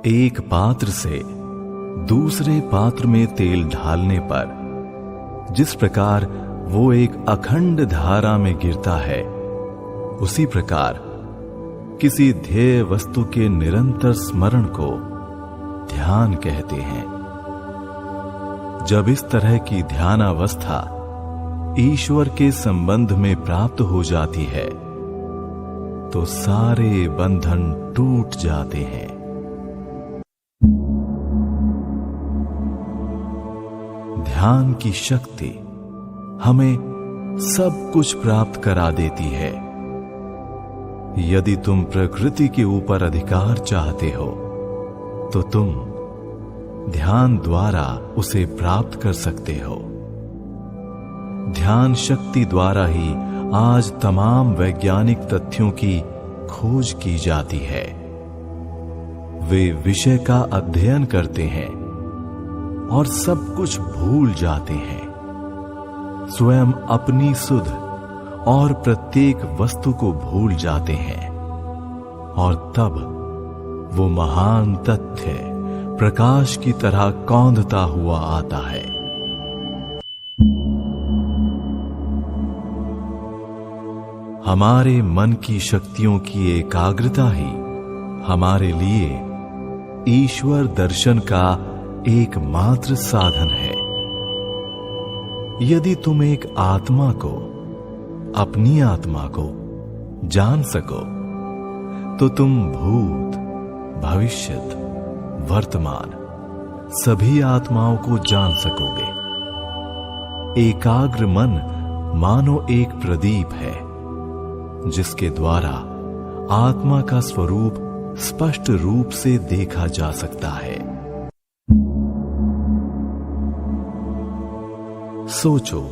एक पात्र से दूसरे पात्र में तेल ढालने पर जिस प्रकार वो एक अखंड धारा में गिरता है, उसी प्रकार किसी ध्येय वस्तु के निरंतर स्मरण को ध्यान कहते हैं। जब इस तरह की ध्यानावस्था ईश्वर के संबंध में प्राप्त हो जाती है तो सारे बंधन टूट जाते हैं। ध्यान की शक्ति हमें सब कुछ प्राप्त करा देती है। यदि तुम प्रकृति के ऊपर अधिकार चाहते हो तो तुम ध्यान द्वारा उसे प्राप्त कर सकते हो। ध्यान शक्ति द्वारा ही आज तमाम वैज्ञानिक तथ्यों की खोज की जाती है। वे विषय का अध्ययन करते हैं और सब कुछ भूल जाते हैं, स्वयं अपनी सुध और प्रत्येक वस्तु को भूल जाते हैं, और तब वो महान तथ्य प्रकाश की तरह कौंधता हुआ आता है। हमारे मन की शक्तियों की एकाग्रता ही हमारे लिए ईश्वर दर्शन का एकमात्र साधन है। यदि तुम एक आत्मा को, अपनी आत्मा को जान सको तो तुम भूत, भविष्यत, वर्तमान सभी आत्माओं को जान सकोगे। एकाग्र मन मानो एक प्रदीप है जिसके द्वारा आत्मा का स्वरूप स्पष्ट रूप से देखा जा सकता है। सोचो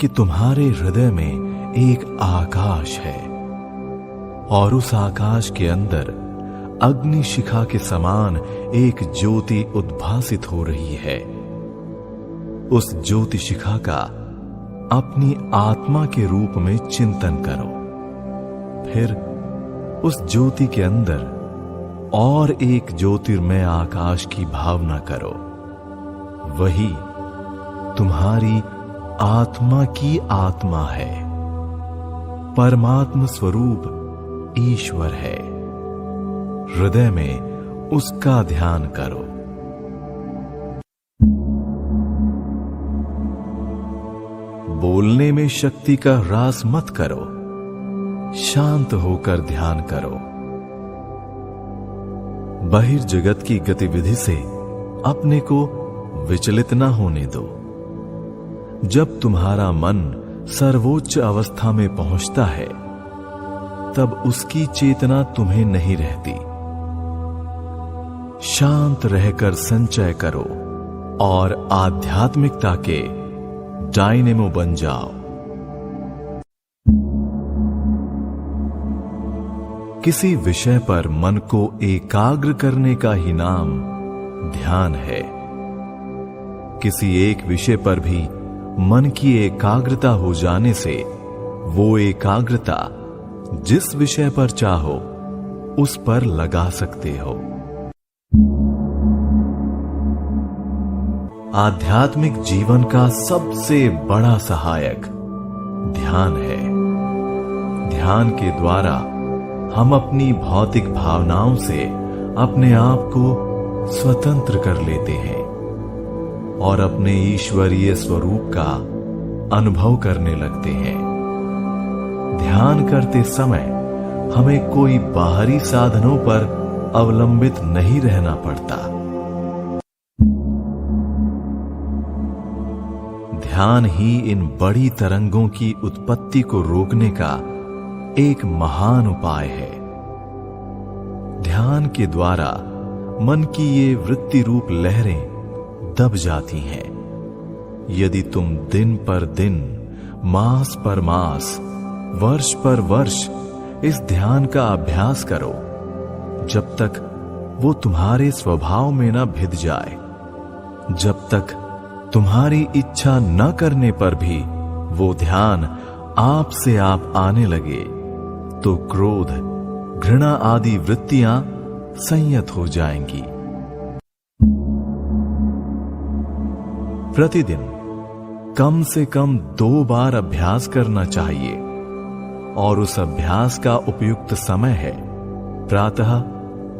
कि तुम्हारे हृदय में एक आकाश है और उस आकाश के अंदर अग्नि शिखा के समान एक ज्योति उद्भासित हो रही है। उस ज्योति शिखा का अपनी आत्मा के रूप में चिंतन करो। फिर उस ज्योति के अंदर और एक ज्योतिर्मय आकाश की भावना करो। वही तुम्हारी आत्मा की आत्मा है। परमात्म स्वरूप ईश्वर है। हृदय में उसका ध्यान करो। बोलने में शक्ति का ह्रास मत करो, शांत होकर ध्यान करो। बहिर्जगत की गतिविधि से अपने को विचलित न होने दो। जब तुम्हारा मन सर्वोच्च अवस्था में पहुंचता है तब उसकी चेतना तुम्हें नहीं रहती। शांत रहकर संचय करो और आध्यात्मिकता के डायनेमो बन जाओ। किसी विषय पर मन को एकाग्र करने का ही नाम ध्यान है। किसी एक विषय पर भी मन की एकाग्रता हो जाने से वो एकाग्रता जिस विषय पर चाहो उस पर लगा सकते हो। आध्यात्मिक जीवन का सबसे बड़ा सहायक ध्यान है। ध्यान के द्वारा हम अपनी भौतिक भावनाओं से अपने आप को स्वतंत्र कर लेते हैं और अपने ईश्वरीय स्वरूप का अनुभव करने लगते हैं। ध्यान करते समय हमें कोई बाहरी साधनों पर अवलंबित नहीं रहना पड़ता। ध्यान ही इन बड़ी तरंगों की उत्पत्ति को रोकने का एक महान उपाय है। ध्यान के द्वारा मन की ये वृत्ति रूप लहरें दब जाती हैं। यदि तुम दिन पर दिन, मास पर मास, वर्ष पर वर्ष इस ध्यान का अभ्यास करो, जब तक वो तुम्हारे स्वभाव में न भिद जाए, जब तक तुम्हारी इच्छा न करने पर भी वो ध्यान आप से आप आने लगे, तो क्रोध, घृणा आदि वृत्तियां संयत हो जाएंगी। प्रतिदिन कम से कम 2 बार अभ्यास करना चाहिए और उस अभ्यास का उपयुक्त समय है प्रातः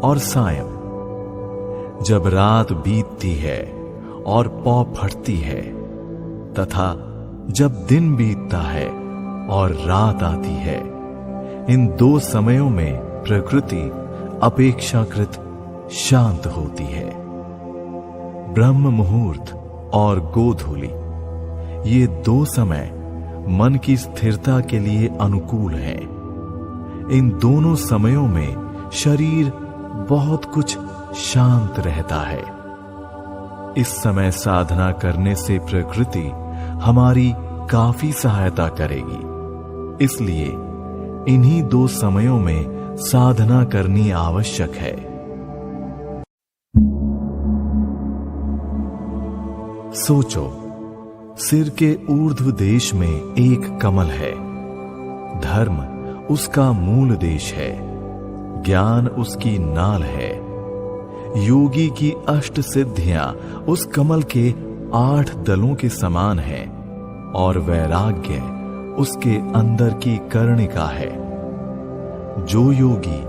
और सायं। जब रात बीतती है और पौ फटती है तथा जब दिन बीतता है और रात आती है, इन 2 समयों में प्रकृति अपेक्षाकृत शांत होती है। ब्रह्म मुहूर्त और गोधूली, ये 2 समय मन की स्थिरता के लिए अनुकूल हैं। इन दोनों समयों में शरीर बहुत कुछ शांत रहता है। इस समय साधना करने से प्रकृति हमारी काफी सहायता करेगी। इसलिए इन्हीं 2 समयों में साधना करनी आवश्यक है। सोचो, सिर के ऊर्ध्व देश में एक कमल है। धर्म उसका मूल देश है, ज्ञान उसकी नाल है। योगी की 8 सिद्धियां उस कमल के 8 दलों के समान हैं और वैराग्य उसके अंदर की कर्णिका है। जो योगी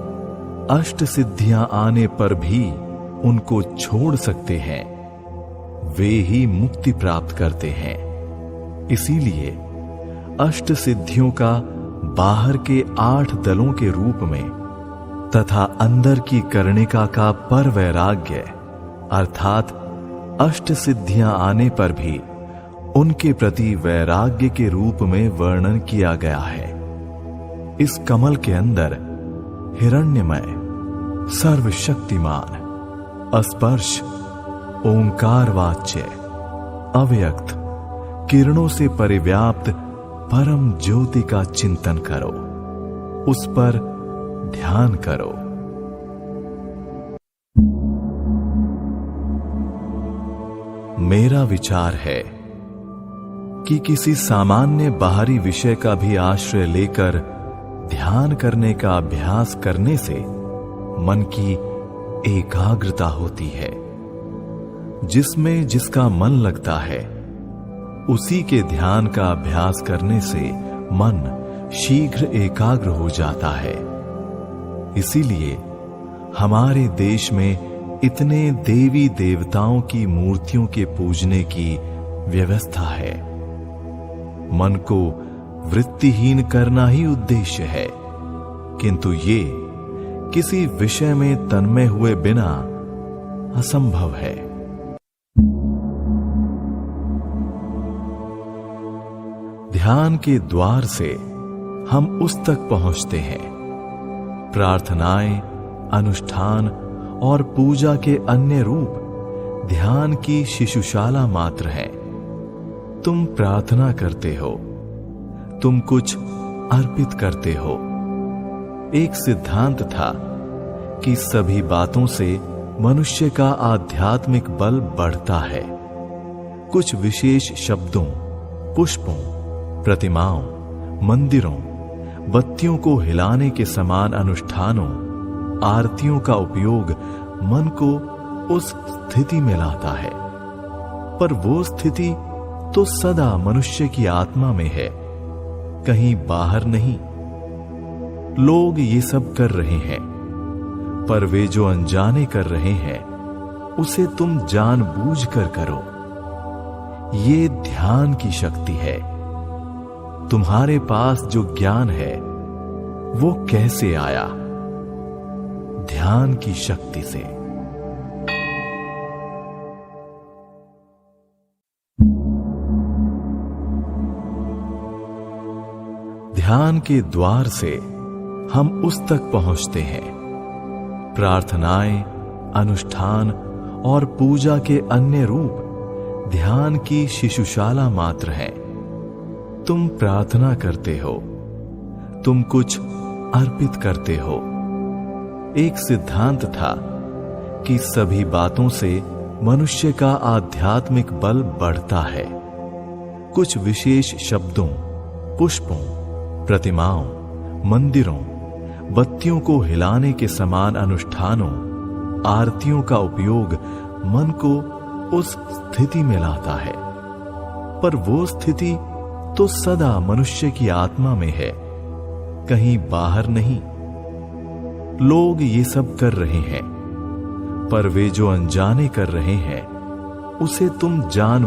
8 सिद्धियां आने पर भी उनको छोड़ सकते हैं, वे ही मुक्ति प्राप्त करते हैं। इसीलिए 8 सिद्धियों का बाहर के 8 दलों के रूप में तथा अंदर की कर्णिका का पर वैराग्य अर्थात 8 सिद्धियां आने पर भी उनके प्रति वैराग्य के रूप में वर्णन किया गया है। इस कमल के अंदर हिरण्यमय, सर्वशक्तिमान, अस्पर्श, ओंकार वाच्य, अव्यक्त, किरणों से परिव्याप्त परम ज्योति का चिंतन करो, उस पर ध्यान करो। मेरा विचार है कि किसी सामान्य बाहरी विषय का भी आश्रय लेकर ध्यान करने का अभ्यास करने से मन की एकाग्रता होती है। जिसमें जिसका मन लगता है, उसी के ध्यान का अभ्यास करने से मन शीघ्र एकाग्र हो जाता है। इसीलिए हमारे देश में इतने देवी देवताओं की मूर्तियों के पूजने की व्यवस्था है। मन को वृत्तिहीन करना ही उद्देश्य है, किंतु ये किसी विषय में तन्मय हुए बिना असंभव है। ध्यान के द्वार से हम उस तक पहुंचते हैं। प्रार्थनाएं, अनुष्ठान और पूजा के अन्य रूप ध्यान की शिशुशाला मात्र हैं। तुम प्रार्थना करते हो, तुम कुछ अर्पित करते हो। एक सिद्धांत था कि सभी बातों से मनुष्य का आध्यात्मिक बल बढ़ता है। कुछ विशेष शब्दों, पुष्पों, प्रतिमाओं, मंदिरों, बत्तियों को हिलाने के समान अनुष्ठानों, आरतियों का उपयोग मन को उस स्थिति में लाता है। पर वो स्थिति तो सदा मनुष्य की आत्मा में है, कहीं बाहर नहीं। लोग ये सब कर रहे हैं, पर वे जो अनजाने कर रहे हैं उसे तुम जानबूझकर करो। ये ध्यान की शक्ति है। तुम्हारे पास जो ज्ञान है वो कैसे आया? ध्यान की शक्ति से। ध्यान के द्वार से हम उस तक पहुंचते हैं। प्रार्थनाएं, अनुष्ठान और पूजा के अन्य रूप ध्यान की शिशुशाला मात्र हैं। तुम प्रार्थना करते हो, तुम कुछ अर्पित करते हो। एक सिद्धांत था कि सभी बातों से मनुष्य का आध्यात्मिक बल बढ़ता है। कुछ विशेष शब्दों, पुष्पों, प्रतिमाओं, मंदिरों, बत्तियों को हिलाने के समान अनुष्ठानों, आरतियों का उपयोग मन को उस स्थिति में लाता है, पर वो स्थिति तो सदा मनुष्य की आत्मा में है, कहीं बाहर नहीं। लोग ये सब कर रहे हैं, पर वे जो अनजाने कर रहे हैं उसे तुम जान